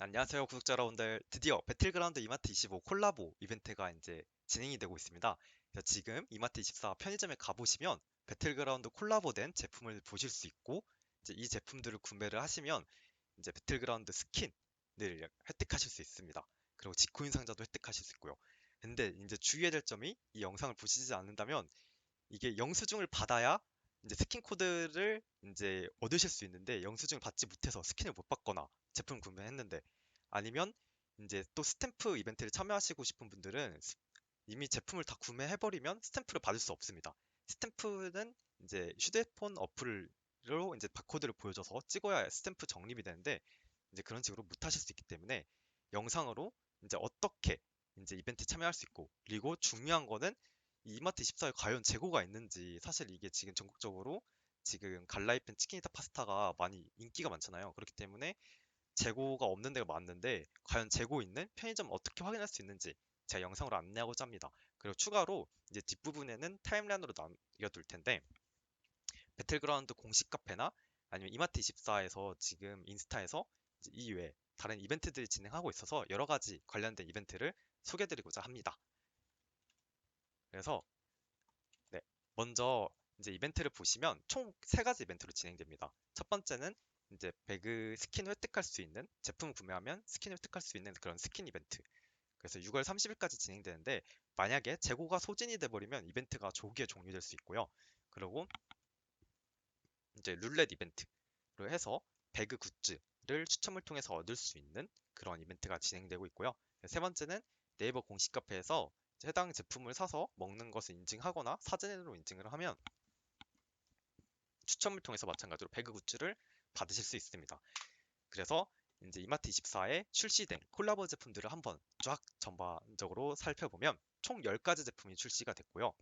안녕하세요, 구독자 여러분들. 드디어 배틀그라운드 이마트 25 콜라보 이벤트가 이제 진행이 되고 있습니다. 그래서 지금 이마트 24 편의점에 가보시면 배틀그라운드 콜라보된 제품을 보실 수 있고, 이제 이 제품들을 구매를 하시면 이제 배틀그라운드 스킨을 획득하실 수 있습니다. 그리고 지코인 상자도 획득하실 수 있고요. 근데 이제 주의해야 될 점이, 이 영상을 보시지 않는다면 이게 영수증을 받아야 이제 스킨 코드를 이제 얻으실 수 있는데, 영수증을 받지 못해서 스킨을 못 받거나 제품 구매했는데, 아니면 이제 또 스탬프 이벤트를 참여하시고 싶은 분들은 이미 제품을 다 구매해버리면 스탬프를 받을 수 없습니다. 스탬프는 이제 휴대폰 어플로 이제 바코드를 보여줘서 찍어야 스탬프 적립이 되는데, 이제 그런 식으로 못 하실 수 있기 때문에 영상으로 이제 어떻게 이제 이벤트 참여할 수 있고, 그리고 중요한 거는 이 이마트 24에 과연 재고가 있는지. 사실 이게 지금 전국적으로 지금 갈라이팬 치킨이타 파스타가 많이 인기가 많잖아요. 그렇기 때문에 재고가 없는 데가 많은데, 과연 재고 있는 편의점 어떻게 확인할 수 있는지 제가 영상으로 안내하고자 합니다. 그리고 추가로 이제 뒷부분에는 타임라인으로 남겨둘 텐데, 배틀그라운드 공식 카페나 아니면 이마트24에서 지금 인스타에서 이 외에 다른 이벤트들이 진행하고 있어서 여러 가지 관련된 이벤트를 소개드리고자 합니다. 그래서 네, 먼저 이제 이벤트를 보시면 총 세 가지 이벤트로 진행됩니다. 첫 번째는 이제 배그 스킨 획득할 수 있는, 제품 구매하면 스킨 획득할 수 있는 그런 스킨 이벤트. 그래서 6월 30일까지 진행되는데, 만약에 재고가 소진이 돼버리면 이벤트가 조기에 종료될 수 있고요. 그리고 이제 룰렛 이벤트로 해서 배그 굿즈를 추첨을 통해서 얻을 수 있는 그런 이벤트가 진행되고 있고요. 세 번째는 네이버 공식 카페에서 해당 제품을 사서 먹는 것을 인증하거나 사진으로 인증을 하면 추첨을 통해서 마찬가지로 배그 굿즈를 받으실 수 있습니다. 그래서 이제 이마트24에 출시된 콜라보 제품들을 한번 쫙 전반적으로 살펴보면 총 10가지 제품이 출시가 됐고요.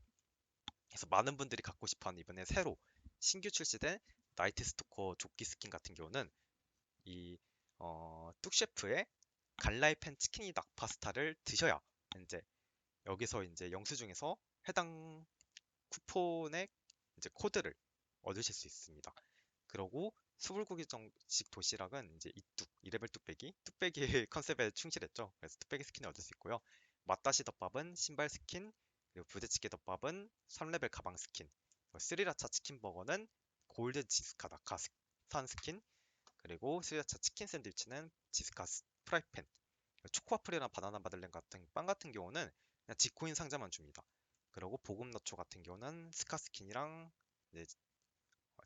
그래서 많은 분들이 갖고 싶어하는 이번에 새로 신규 출시된 나이트 스토커 조끼 스킨 같은 경우는 이 뚝셰프의 갈라이팬 치킨이 닭 파스타를 드셔야 이제 여기서 이제 영수증에서 해당 쿠폰의 이제 코드를 얻으실 수 있습니다. 그리고 수불고기 정식 도시락은 이제 이뚝, 이레벨 뚝배기, 뚝배기의 컨셉에 충실했죠. 그래서 뚝배기 스킨을 얻을 수 있고요. 맛다시 덮밥은 신발 스킨, 그리고 부대찌개 덮밥은 3레벨 가방 스킨, 스리라차 치킨 버거는 골드 지스카 낙하산 스킨, 그리고 스리라차 치킨 샌드위치는 지스카 프라이팬, 초코와플이나 바나나 마들렌 같은 빵 같은 경우는 그냥 지코인 상자만 줍니다. 그리고 보금 너초 같은 경우는 스카 스킨이랑 이제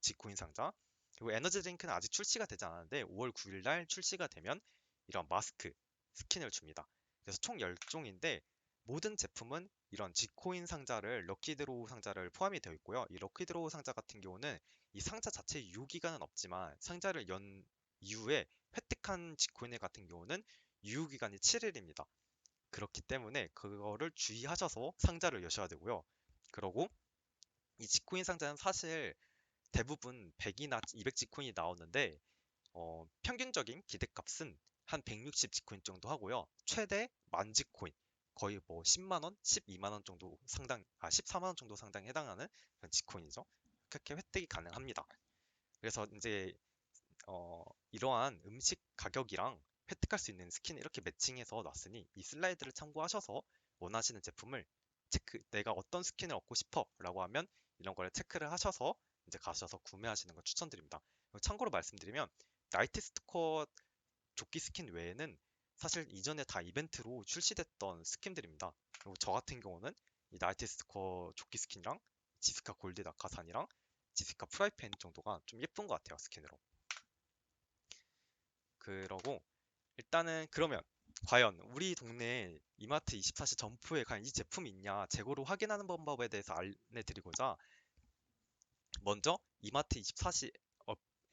지코인 상자. 그리고 에너지 드링크는 아직 출시가 되지 않았는데 5월 9일 날 출시가 되면 이런 마스크 스킨을 줍니다. 그래서 총 10종인데 모든 제품은 이런 지코인 상자를, 럭키드로우 상자를 포함이 되어 있고요. 이 럭키드로우 상자 같은 경우는 이 상자 자체 유효기간은 없지만 상자를 연 이후에 획득한 지코인 같은 경우는 유효기간이 7일입니다. 그렇기 때문에 그거를 주의하셔서 상자를 여셔야 되고요. 그리고 이 지코인 상자는 사실 대부분 100이나 200 지코인이 나오는데, 평균적인 기대값은 한 160 지코인 정도 하고요. 최대 만 지코인, 거의 뭐 10만 원, 12만 원 정도 14만 원 정도 상당히 해당하는 그런 지코인이죠. 그렇게 획득이 가능합니다. 그래서 이제 이러한 음식 가격이랑 획득할 수 있는 스킨 이렇게 매칭해서 놨으니 이 슬라이드를 참고하셔서 원하시는 제품을 내가 어떤 스킨을 얻고 싶어 라고 하면 이런 거를 체크를 하셔서 이제 가셔서 구매하시는 걸 추천드립니다. 참고로 말씀드리면 나이트 스토커 조끼 스킨 외에는 사실 이전에 다 이벤트로 출시됐던 스킨들입니다. 그리고 저 같은 경우는 이 나이트 스토커 조끼 스킨이랑 지스카 골드 낙하산이랑 지스카 프라이팬 정도가 좀 예쁜 것 같아요, 스킨으로. 그러고 일단은 그러면 과연 우리 동네 이마트 24시 점포에 과연 이 제품이 있냐 재고를 확인하는 방법에 대해서 알려드리고자, 먼저 이마트 24시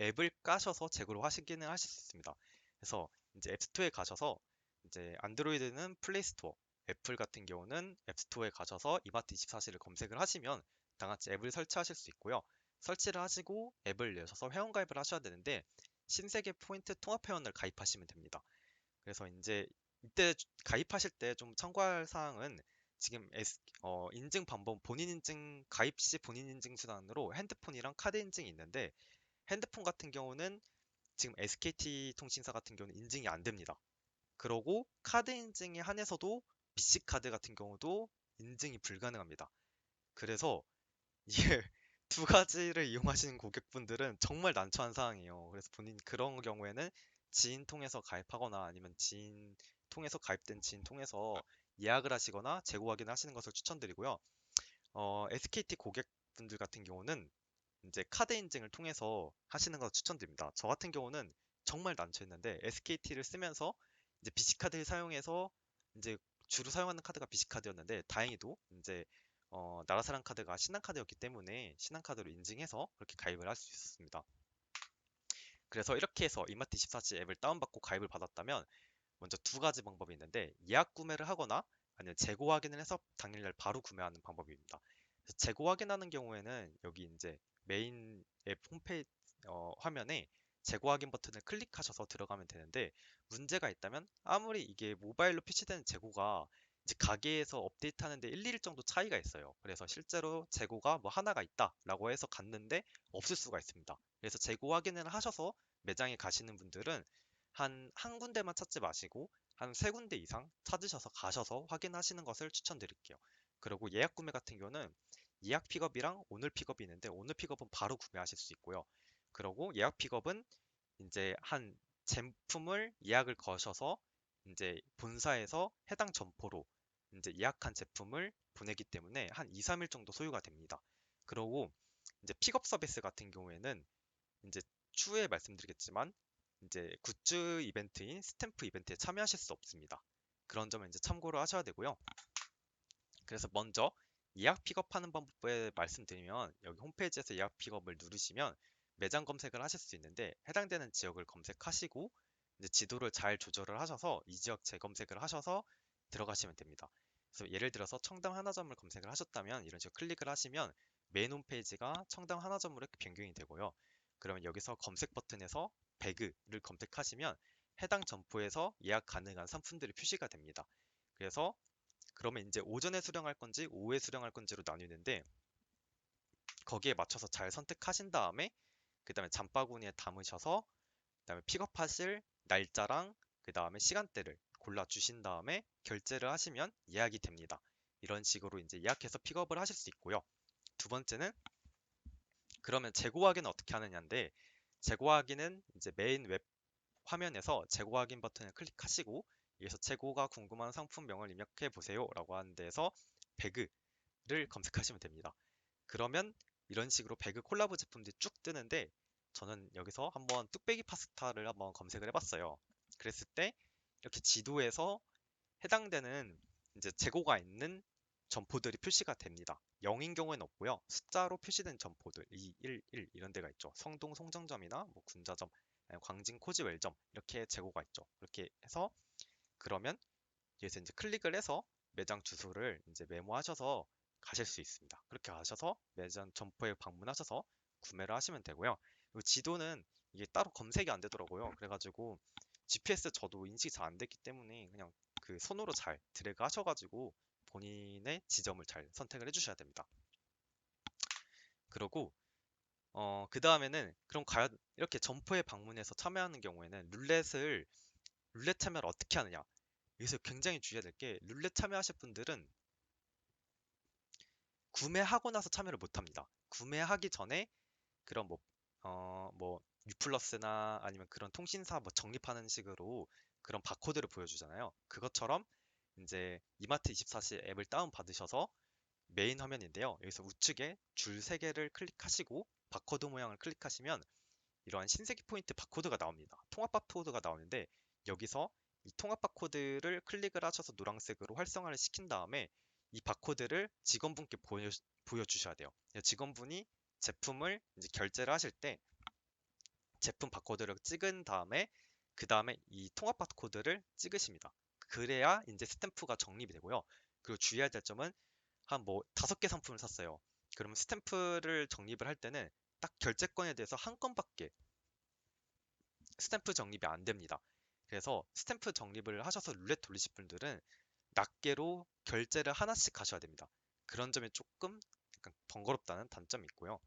앱을 까셔서 재고를 확인을 하실 수 있습니다. 그래서 이제 앱스토어에 가셔서 이제 안드로이드는 플레이스토어, 애플 같은 경우는 앱스토어에 가셔서 이마트 24시를 검색을 하시면 다같이 앱을 설치하실 수 있고요. 설치를 하시고 앱을 여셔서 회원가입을 하셔야 되는데, 신세계 포인트 통합 회원을 가입하시면 됩니다. 그래서 이제 이때 가입하실 때 좀 참고할 사항은, 지금 인증 방법, 본인 인증, 가입 시 본인 인증 수단으로 핸드폰이랑 카드 인증이 있는데, 핸드폰 같은 경우는 지금 SKT 통신사 같은 경우는 인증이 안 됩니다. 그러고 카드 인증에 한해서도 BC카드 같은 경우도 인증이 불가능합니다. 그래서 이게 두 가지를 이용하시는 고객분들은 정말 난처한 상황이에요. 그래서 본인 그런 경우에는 지인 통해서 가입하거나 아니면 지인 통해서 가입된 지인 통해서 예약을 하시거나 재고 확인을 하시는 것을 추천드리고요. SKT 고객분들 같은 경우는 이제 카드 인증을 통해서 하시는 거 추천드립니다. 저 같은 경우는 정말 난처했는데 SKT를 쓰면서 이제 BC카드를 사용해서 이제 주로 사용하는 카드가 BC카드였는데 다행히도 이제 나라사랑 카드가 신한카드였기 때문에 신한카드로 인증해서 그렇게 가입을 할 수 있었습니다. 그래서 이렇게 해서 이마트24시 앱을 다운받고 가입을 받았다면 먼저 두 가지 방법이 있는데 예약 구매를 하거나 아니면 재고 확인을 해서 당일날 바로 구매하는 방법입니다. 그래서 재고 확인하는 경우에는 여기 이제 메인 앱 홈페이지 화면에 재고 확인 버튼을 클릭하셔서 들어가면 되는데 문제가 있다면 아무리 이게 모바일로 표시되는 재고가 이제 가게에서 업데이트하는데 1, 2일 정도 차이가 있어요. 그래서 실제로 재고가 뭐 하나가 있다라고 해서 갔는데 없을 수가 있습니다. 그래서 재고 확인을 하셔서 매장에 가시는 분들은 한 군데만 찾지 마시고 한 세 군데 이상 찾으셔서 가셔서 확인하시는 것을 추천드릴게요. 그리고 예약 구매 같은 경우는 예약 픽업이랑 오늘 픽업이 있는데 오늘 픽업은 바로 구매하실 수 있고요. 그리고 예약 픽업은 이제 한 제품을 예약을 거셔서 이제 본사에서 해당 점포로 이제 예약한 제품을 보내기 때문에 한 2, 3일 정도 소요가 됩니다. 그리고 이제 픽업 서비스 같은 경우에는 이제 추후에 말씀드리겠지만 이제 굿즈 이벤트인 스탬프 이벤트에 참여하실 수 없습니다. 그런 점을 이제 참고를 하셔야 되고요. 그래서 먼저 예약 픽업하는 방법에 말씀드리면 여기 홈페이지에서 예약 픽업을 누르시면 매장 검색을 하실 수 있는데 해당되는 지역을 검색하시고 이제 지도를 잘 조절을 하셔서 이 지역 재검색을 하셔서 들어가시면 됩니다. 그래서 예를 들어서 청담 하나점을 검색을 하셨다면 이런 식으로 클릭을 하시면 메인 홈페이지가 청담 하나점으로 이렇게 변경이 되고요. 그러면 여기서 검색 버튼에서 배그를 검색하시면 해당 점포에서 예약 가능한 상품들이 표시가 됩니다. 그래서 그러면 이제 오전에 수령할 건지 오후에 수령할 건지로 나뉘는데 거기에 맞춰서 잘 선택하신 다음에 그 다음에 장바구니에 담으셔서 그 다음에 픽업하실 날짜랑 그 다음에 시간대를 골라 주신 다음에 결제를 하시면 예약이 됩니다. 이런 식으로 이제 예약해서 픽업을 하실 수 있고요. 두 번째는 그러면 재고 확인은 어떻게 하느냐인데 재고 확인은 이제 메인 웹 화면에서 재고 확인 버튼을 클릭하시고 여기서 재고가 궁금한 상품명을 입력해 보세요 라고 하는 데에서 배그를 검색하시면 됩니다. 그러면 이런 식으로 배그 콜라보 제품들이 쭉 뜨는데 저는 여기서 한번 뚝배기 파스타를 한번 검색을 해봤어요. 그랬을 때 이렇게 지도에서 해당되는 이제 재고가 있는 점포들이 표시가 됩니다. 0인 경우에는 없고요. 숫자로 표시된 점포들 2, 1, 1 이런 데가 있죠. 성동 송정점이나 뭐 군자점, 광진 코지웰점 이렇게 재고가 있죠. 이렇게 해서 그러면 여기서 이제 클릭을 해서 매장 주소를 이제 메모하셔서 가실 수 있습니다. 그렇게 가셔서 매장 점포에 방문하셔서 구매를 하시면 되고요. 그리고 지도는 이게 따로 검색이 안 되더라고요. 그래가지고 GPS 저도 인식이 잘 안 됐기 때문에 그냥 그 손으로 잘 드래그 하셔가지고 본인의 지점을 잘 선택을 해주셔야 됩니다. 그리고 그 다음에는 그럼 과연 이렇게 점포에 방문해서 참여하는 경우에는 룰렛 참여를 어떻게 하느냐? 여기서 굉장히 주의해야 될 게 룰렛 참여하실 분들은 구매하고 나서 참여를 못 합니다. 구매하기 전에 그런 뭐 유플러스나 아니면 그런 통신사 뭐 적립하는 식으로 그런 바코드를 보여주잖아요. 그것처럼 이제 이마트24시 앱을 다운 받으셔서 메인 화면인데요. 여기서 우측에 줄 3개를 클릭하시고 바코드 모양을 클릭하시면 이러한 신세계 포인트 바코드가 나옵니다. 통합 바코드가 나오는데 여기서 이 통합 바코드를 클릭을 하셔서 노란색으로 활성화를 시킨 다음에 이 바코드를 직원분께 보여주셔야 돼요. 직원분이 제품을 이제 결제를 하실 때 제품 바코드를 찍은 다음에 그 다음에 이 통합 바코드를 찍으십니다. 그래야 이제 스탬프가 적립이 되고요. 그리고 주의해야 될 점은 한 뭐 5개 상품을 샀어요. 그러면 스탬프를 적립을 할 때는 딱 결제권에 대해서 한 건밖에 스탬프 적립이 안 됩니다. 그래서 스탬프 적립을 하셔서 룰렛 돌리실 분들은 낱개로 결제를 하나씩 하셔야 됩니다. 그런 점이 조금 약간 번거롭다는 단점이 있고요.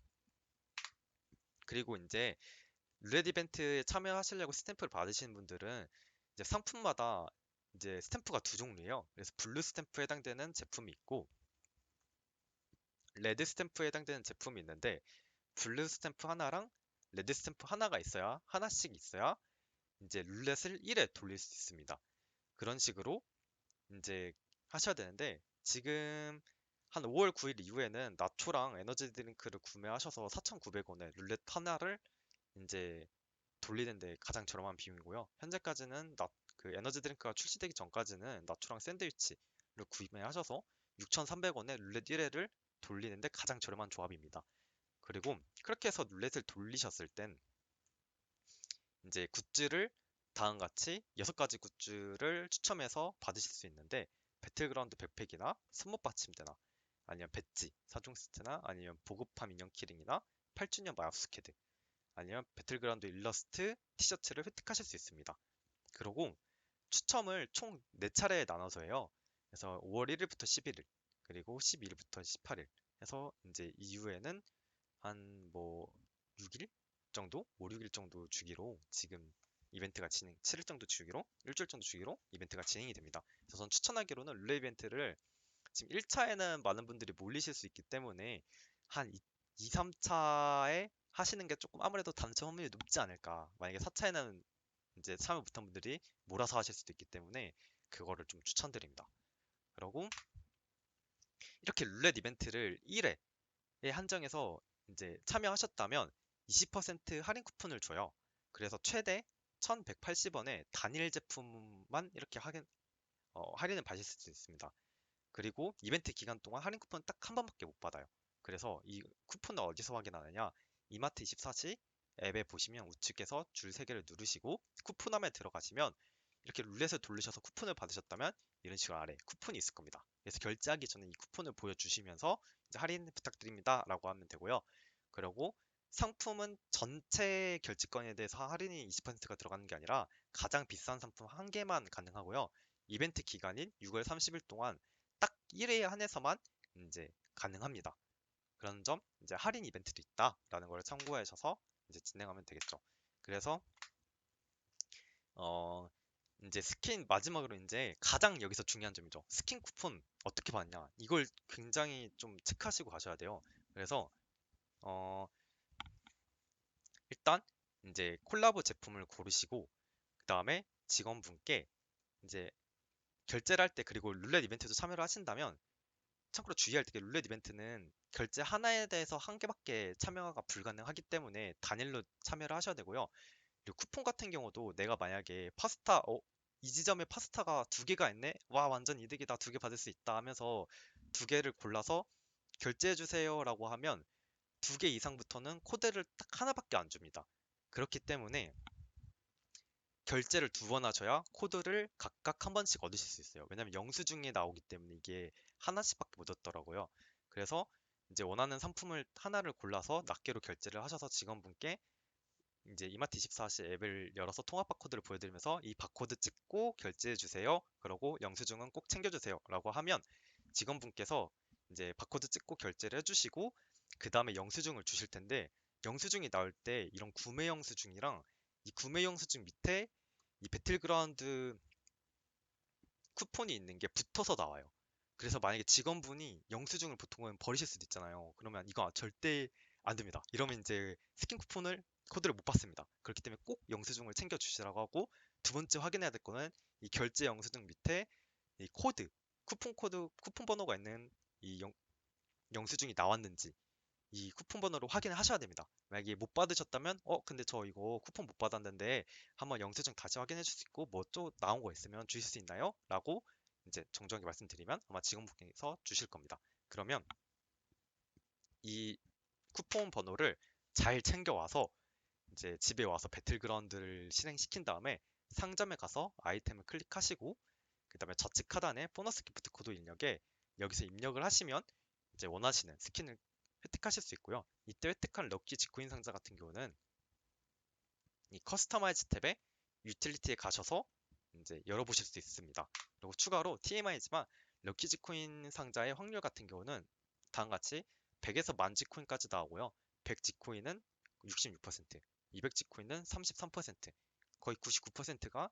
그리고 이제 룰렛 이벤트에 참여하시려고 스탬프를 받으시는 분들은 이제 상품마다 이제 스탬프가 두 종류예요. 그래서 블루 스탬프에 해당되는 제품이 있고 레드 스탬프에 해당되는 제품이 있는데 블루 스탬프 하나랑 레드 스탬프 하나가 있어야 하나씩 있어야 이제 룰렛을 1회 돌릴 수 있습니다. 그런 식으로 이제 하셔야 되는데 지금 한 5월 9일 이후에는 나초랑 에너지 드링크를 구매하셔서 4,900원에 룰렛 하나를 이제 돌리는데 가장 저렴한 비용이고요. 현재까지는 그 에너지 드링크가 출시되기 전까지는 나초랑 샌드위치를 구매하셔서 6,300원에 룰렛 1회를 돌리는데 가장 저렴한 조합입니다. 그리고 그렇게 해서 룰렛을 돌리셨을 땐 이제 굿즈를 다음과 같이 6가지 굿즈를 추첨해서 받으실 수 있는데 배틀그라운드 백팩이나 손목 받침대나 아니면 배지, 4종 세트나 아니면 보급함 인형 키링이나 8주년 마우스 캐드 아니면 배틀그라운드 일러스트 티셔츠를 획득하실 수 있습니다. 그리고 추첨을 총 4차례에 나눠서 해요. 그래서 5월 1일부터 11일 그리고 12일부터 18일 해서 이제 이후에는 한 뭐 6일 정도? 5, 6일 정도 주기로 지금 이벤트가 7일 정도 주기로 일주일 정도 주기로 이벤트가 진행이 됩니다. 그래서 전 추천하기로는 룰레 이벤트를 지금 1차에는 많은 분들이 몰리실 수 있기 때문에 한 2, 3차에 하시는 게 조금 아무래도 당첨 확률이 높지 않을까. 만약에 4차에는 이제 참여 못한 분들이 몰아서 하실 수도 있기 때문에 그거를 좀 추천드립니다. 그리고 이렇게 룰렛 이벤트를 1회에 한정해서 이제 참여하셨다면 20% 할인 쿠폰을 줘요. 그래서 최대 1,180원에 단일 제품만 이렇게 할인을 받으실 수 있습니다. 그리고 이벤트 기간 동안 할인 쿠폰 딱 한 번밖에 못 받아요. 그래서 이 쿠폰을 어디서 확인하느냐? 이마트24시 앱에 보시면 우측에서 줄 3개를 누르시고 쿠폰함에 들어가시면 이렇게 룰렛을 돌리셔서 쿠폰을 받으셨다면 이런 식으로 아래 쿠폰이 있을 겁니다. 그래서 결제하기 전에 이 쿠폰을 보여주시면서 이제 할인 부탁드립니다 라고 하면 되고요. 그리고 상품은 전체 결제권에 대해서 할인이 20%가 들어가는 게 아니라 가장 비싼 상품 한 개만 가능하고요. 이벤트 기간인 6월 30일 동안 딱 1회에 한해서만 이제 가능합니다. 그런 점 이제 할인 이벤트도 있다라는 걸 참고하셔서 이제 진행하면 되겠죠. 그래서 어 이제 스킨 마지막으로 이제 가장 여기서 중요한 점이죠. 스킨 쿠폰 어떻게 받냐? 이걸 굉장히 좀 체크하시고 가셔야 돼요. 그래서 어 일단 이제 콜라보 제품을 고르시고 그 다음에 직원분께 이제 결제를 할 때 그리고 룰렛 이벤트도 참여를 하신다면 참고로 주의할 게 룰렛 이벤트는 결제 하나에 대해서 한 개밖에 참여가 불가능하기 때문에 단일로 참여를 하셔야 되고요. 그리고 쿠폰 같은 경우도 내가 만약에 이 지점에 파스타가 2개가 있네? 와, 완전 이득이다. 2개 받을 수 있다 하면서 2개를 골라서 결제해 주세요라고 하면 2개 이상부터는 코드를 딱 하나밖에 안 줍니다. 그렇기 때문에 결제를 2번 하셔야 코드를 각각 한 번씩 얻으실 수 있어요. 왜냐면 영수증에 나오기 때문에 이게 하나씩밖에 못 얻더라고요. 그래서 이제 원하는 상품을 하나를 골라서 낱개로 결제를 하셔서 직원분께 이제 이마트24시 앱을 열어서 통합 바코드를 보여드리면서 이 바코드 찍고 결제해 주세요. 그러고 영수증은 꼭 챙겨주세요. 라고 하면 직원분께서 이제 바코드 찍고 결제를 해주시고 그 다음에 영수증을 주실 텐데 영수증이 나올 때 이런 구매 영수증이랑 이 구매 영수증 밑에 이 배틀그라운드 쿠폰이 있는 게 붙어서 나와요. 그래서 만약에 직원분이 영수증을 보통은 버리실 수도 있잖아요. 그러면 이거 절대 안 됩니다. 이러면 이제 스킨 코드를 못 받습니다. 그렇기 때문에 꼭 영수증을 챙겨 주시라고 하고 두 번째 확인해야 될 거는 이 결제 영수증 밑에 이 쿠폰 번호가 있는 이 영수증이 나왔는지 이 쿠폰 번호로 확인을 하셔야 됩니다. 만약에 못 받으셨다면 근데 저 이거 쿠폰 못 받았는데 한번 영수증 다시 확인해 줄 수 있고 뭐 또 나온 거 있으면 주실 수 있나요? 라고 이제 정정하게 말씀드리면 아마 직원분께서 주실 겁니다. 그러면 이 쿠폰 번호를 잘 챙겨와서 이제 집에 와서 배틀그라운드를 실행시킨 다음에 상점에 가서 아이템을 클릭하시고 그 다음에 좌측 하단에 보너스 기프트 코드 입력에 여기서 입력을 하시면 이제 원하시는 스킨을 획득하실 수 있고요. 이때 획득한 럭키 지코인 상자 같은 경우는 이 커스터마이즈 탭에 유틸리티에 가셔서 이제 열어보실 수 있습니다. 그리고 추가로 TMI지만 럭키 지코인 상자의 확률 같은 경우는 다음과 같이 100에서 10,000 지코인까지 나오고요. 100 지코인은 66%, 200 지코인은 33%, 거의 99%가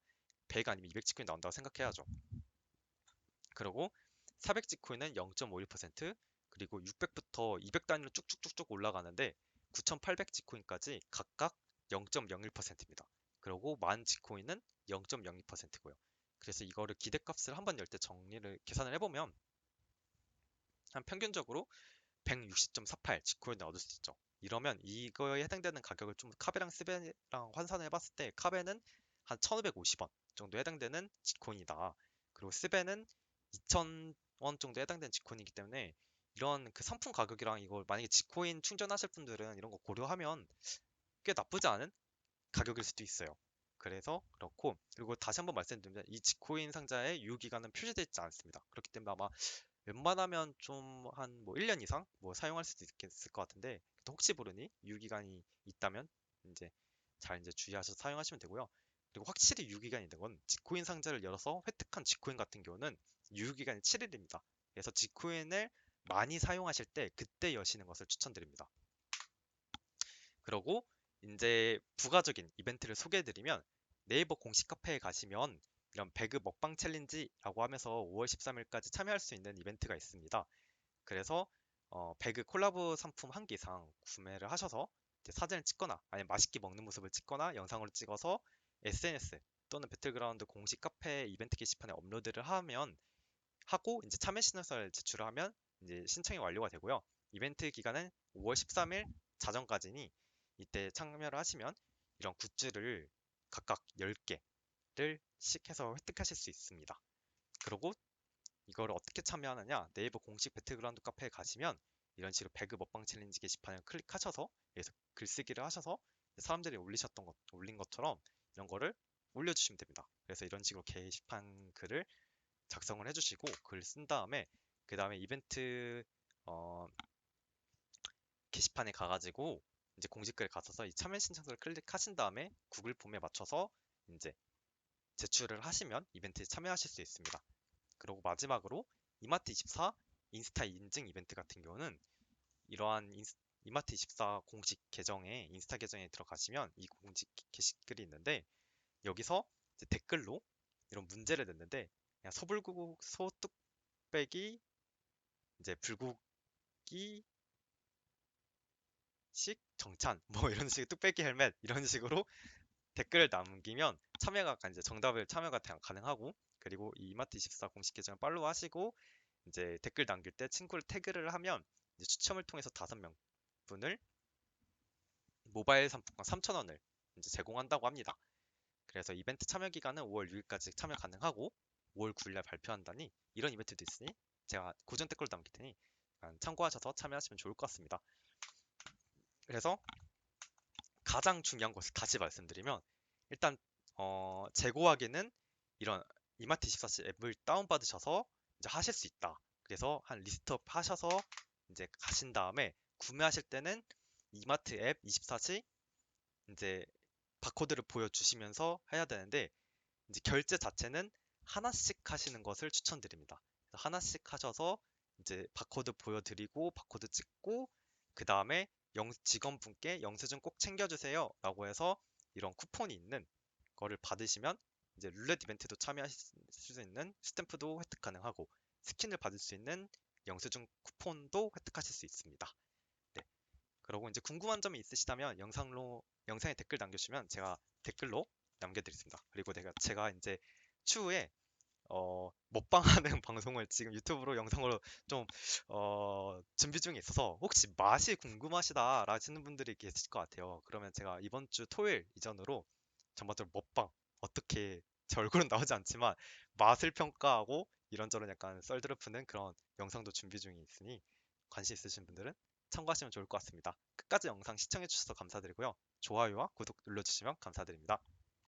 100 아니면 200 지코인 나온다고 생각해야죠. 그리고 400 지코인은 0.51%, 그리고 600부터 200 단위로 쭉쭉쭉쭉 올라가는데 9800 지코인까지 각각 0.01%입니다. 그리고 10,000 지코인은 0.02%고요. 그래서 이거를 기대값을 한번 열 때 정리를 계산을 해보면 한 평균적으로 160.48 지코인을 얻을 수 있죠. 이러면 이거에 해당되는 가격을 좀 카베랑 스베랑 환산을 해봤을 때 카베는 한 1,550원 정도 해당되는 지코인이다. 그리고 스베는 2,000원 정도 해당되는 지코인이기 때문에 이런 그 상품 가격이랑 이걸 만약에 지코인 충전하실 분들은 이런 거 고려하면 꽤 나쁘지 않은 가격일 수도 있어요. 그래서 그렇고, 그리고 다시 한번 말씀드리면 이 지코인 상자의 유효기간은 표시되어 있지 않습니다. 그렇기 때문에 아마 웬만하면 좀 한 뭐 1년 이상 뭐 사용할 수도 있겠을 것 같은데 또 혹시 모르니 유효기간이 있다면 이제 잘 이제 주의하셔서 사용하시면 되고요. 그리고 확실히 유효기간이 있는 건 지코인 상자를 열어서 획득한 지코인 같은 경우는 유효기간이 7일입니다. 그래서 지코인을 많이 사용하실 때 그때 여시는 것을 추천드립니다. 그리고 이제 부가적인 이벤트를 소개해드리면 네이버 공식 카페에 가시면 이런 배그 먹방 챌린지라고 하면서 5월 13일까지 참여할 수 있는 이벤트가 있습니다. 그래서 배그 콜라보 상품 한 개 이상 구매를 하셔서 이제 사진을 찍거나 아니면 맛있게 먹는 모습을 찍거나 영상으로 찍어서 SNS 또는 배틀그라운드 공식 카페 이벤트 게시판에 업로드를 하고 이제 참여 신청서를 제출하면 이제 신청이 완료가 되고요. 이벤트 기간은 5월 13일 자정까지니 이때 참여를 하시면 이런 굿즈를 각각 10개를 씩 해서 획득하실 수 있습니다. 그리고 이걸 어떻게 참여하느냐? 네이버 공식 배틀그라운드 카페에 가시면 이런 식으로 배그 먹방 챌린지 게시판을 클릭하셔서 여기서 글쓰기를 하셔서 사람들이 올린 것처럼 이런 거를 올려주시면 됩니다. 그래서 이런 식으로 게시판 글을 작성을 해주시고 글 쓴 다음에 그 다음에 이벤트 어, 게시판에 가가지고 이제 공지글에 가셔서 이 참여 신청서를 클릭하신 다음에 구글 폼에 맞춰서 이제 제출을 하시면 이벤트에 참여하실 수 있습니다. 그리고 마지막으로 이마트24 인스타 인증 이벤트 같은 경우는 이러한 이마트24 공식 계정에 인스타 계정에 들어가시면 이 공식 게시글이 있는데 여기서 이제 댓글로 이런 문제를 냈는데 그냥 소불고기 소뚝배기 이제 불고기 식 정찬 뭐 이런 식의 뚝배기 헬멧 이런 식으로 댓글을 남기면 참여가 이제 정답을 참여가 가능하고 그리고 이 이마트24 공식 계정을 팔로우 하시고 이제 댓글 남길 때 친구를 태그를 하면 이제 추첨을 통해서 5명 분을 모바일 상품권 3,000원을 이제 제공한다고 합니다. 그래서 이벤트 참여 기간은 5월 6일까지 참여 가능하고 5월 9일날 발표한다니 이런 이벤트도 있으니 제가 고정 댓글로 남길 테니 참고하셔서 참여하시면 좋을 것 같습니다. 그래서 가장 중요한 것을 다시 말씀드리면 일단 재고하기는 이런 이마트24 앱을 다운받으셔서 이제 하실 수 있다. 그래서 한 리스트업 하셔서 이제 가신 다음에 구매하실 때는 이마트 앱 24시 이제 바코드를 보여주시면서 해야 되는데 이제 결제 자체는 하나씩 하시는 것을 추천드립니다. 하나씩 하셔서 이제 바코드 보여드리고 바코드 찍고 그 다음에 직원분께 영수증 꼭 챙겨주세요 라고 해서 이런 쿠폰이 있는 거를 받으시면 이제 룰렛 이벤트도 참여하실 수 있는 스탬프도 획득 가능하고 스킨을 받을 수 있는 영수증 쿠폰도 획득하실 수 있습니다. 네. 그리고 이제 궁금한 점이 있으시다면 영상에 댓글 남겨주시면 제가 댓글로 남겨드리겠습니다. 그리고 제가 이제 추후에 먹방하는 방송을 지금 유튜브로 영상으로 좀 준비 중에 있어서 혹시 맛이 궁금하시다 라시는 분들이 계실 것 같아요. 그러면 제가 이번 주 토요일 이전으로 전반적으로 먹방 어떻게 제 얼굴은 나오지 않지만 맛을 평가하고 이런저런 약간 썰들을 푸는 그런 영상도 준비 중에 있으니 관심 있으신 분들은 참고하시면 좋을 것 같습니다. 끝까지 영상 시청해 주셔서 감사드리고요. 좋아요와 구독 눌러주시면 감사드립니다.